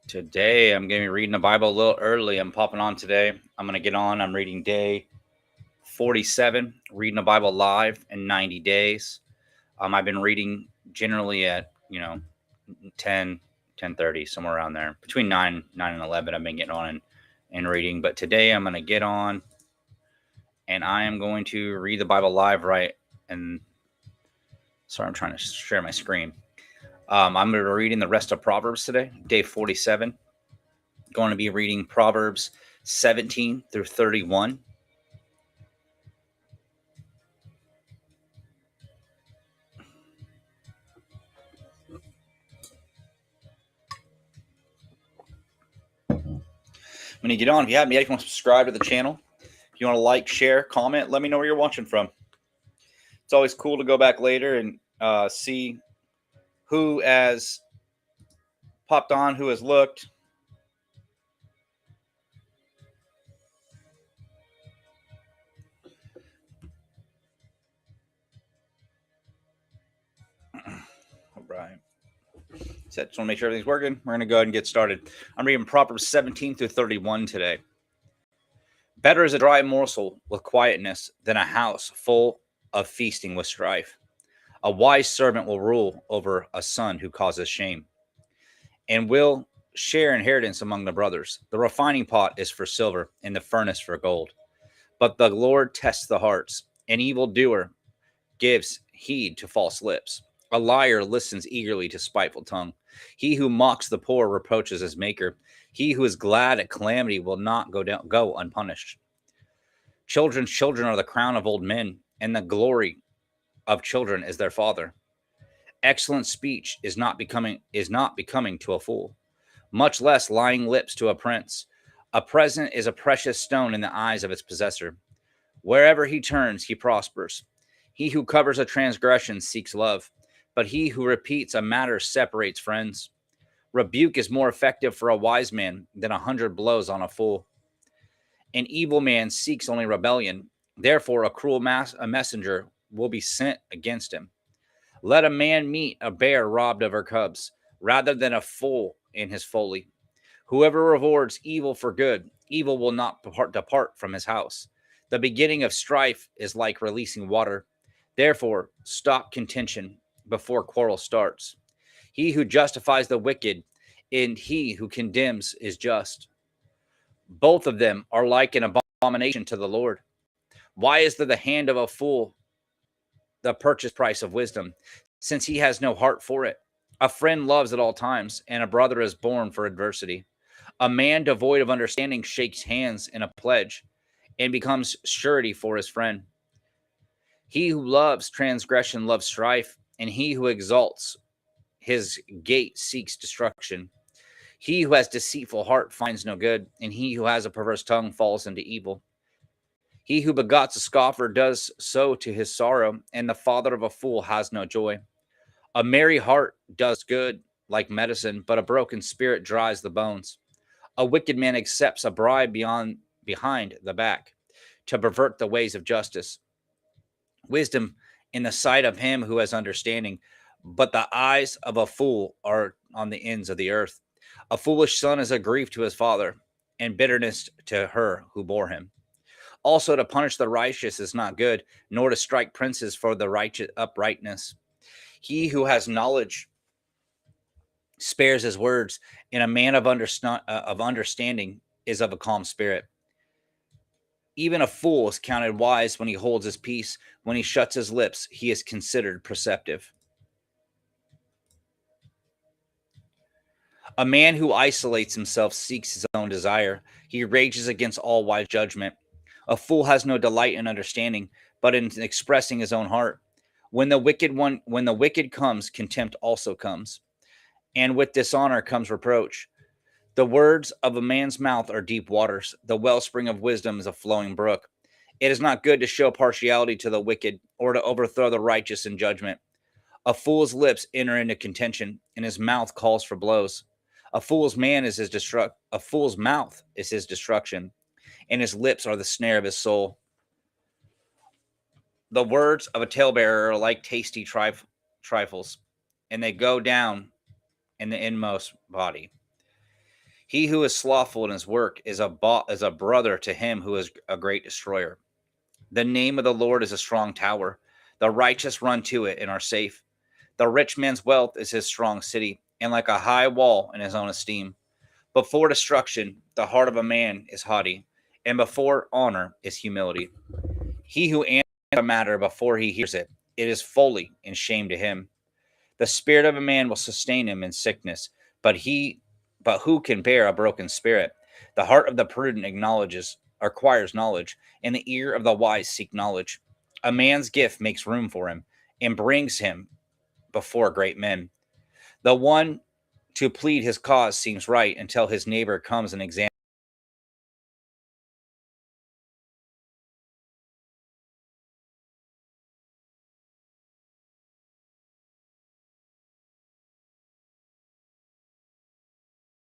Today, I'm going to be reading the Bible a little early. I'm popping on today. I'm going to get on. I'm reading day 47, reading the Bible live in 90 days. I've been reading generally at, 10, 10:30, somewhere around there. Between 9 and 11, I've been getting on and reading. But today, I'm going to get on, and I am going to read the Bible live, right? And sorry, I'm trying to share my screen. I'm going to be reading the rest of Proverbs today, day 47. Going to be reading Proverbs 17 through 31. When you get on, if you haven't yet, if you want to subscribe to the channel, if you want to like, share, comment, let me know where you're watching from. It's always cool to go back later and see who has popped on, who has looked. All right. So just want to make sure everything's working. We're going to go ahead and get started. I'm reading Proverbs 17 through 31 today. Better is a dry morsel with quietness than a house full of feasting with strife. A wise servant will rule over a son who causes shame, and will share inheritance among the brothers. The refining pot is for silver, and the furnace for gold. But the Lord tests the hearts. An evildoer gives heed to false lips. A liar listens eagerly to spiteful tongue. He who mocks the poor reproaches his maker. He who is glad at calamity will not go unpunished. Children's children are the crown of old men, and the glory of children is their father. Excellent speech is not becoming to a fool, much less lying lips to a prince. A present is a precious stone in the eyes of its possessor. Wherever he turns, he prospers. He who covers a transgression seeks love, but he who repeats a matter separates friends. Rebuke is more effective for a wise man than 100 blows on a fool. An evil man seeks only rebellion. Therefore, a cruel messenger will be sent against him. Let a man meet a bear robbed of her cubs, rather than a fool in his folly. Whoever rewards evil for good, evil will not depart from his house. The beginning of strife is like releasing water. Therefore, stop contention before quarrel starts. He who justifies the wicked and he who condemns is just. Both of them are like an abomination to the Lord. Why is the hand of a fool the purchase price of wisdom, since he has no heart for it? A friend loves at all times, and a brother is born for adversity. A man devoid of understanding shakes hands in a pledge and becomes surety for his friend. He who loves transgression loves strife, and he who exalts his gate seeks destruction. He who has deceitful heart finds no good, and he who has a perverse tongue falls into evil. He who begots a scoffer does so to his sorrow, and the father of a fool has no joy. A merry heart does good like medicine, but a broken spirit dries the bones. A wicked man accepts a bribe behind the back to pervert the ways of justice. Wisdom in the sight of him who has understanding, but the eyes of a fool are on the ends of the earth. A foolish son is a grief to his father, and bitterness to her who bore him. Also, to punish the righteous is not good, nor to strike princes for the righteous uprightness. He who has knowledge spares his words, and a man of understanding is of a calm spirit. Even a fool is counted wise when he holds his peace. When he shuts his lips, he is considered perceptive. A man who isolates himself seeks his own desire. He rages against all wise judgment. A fool has no delight in understanding, but in expressing his own heart. When the wicked comes, contempt also comes, and with dishonor comes reproach. The words of a man's mouth are deep waters. The wellspring of wisdom is a flowing brook. It is not good to show partiality to the wicked, or to overthrow the righteous in judgment. A fool's lips enter into contention, and his mouth calls for blows. A fool's mouth is his destruction, and his lips are the snare of his soul. The words of a talebearer are like tasty trifles, and they go down in the inmost body. He who is slothful in his work is a brother to him who is a great destroyer. The name of the Lord is a strong tower. The righteous run to it and are safe. The rich man's wealth is his strong city, and like a high wall in his own esteem. Before destruction, the heart of a man is haughty, and before honor is humility. He who answers a matter before he hears it, it is folly and shame to him. The spirit of a man will sustain him in sickness, but who can bear a broken spirit? The heart of the prudent acquires knowledge, and the ear of the wise seek knowledge. A man's gift makes room for him and brings him before great men. The one to plead his cause seems right until his neighbor comes and examines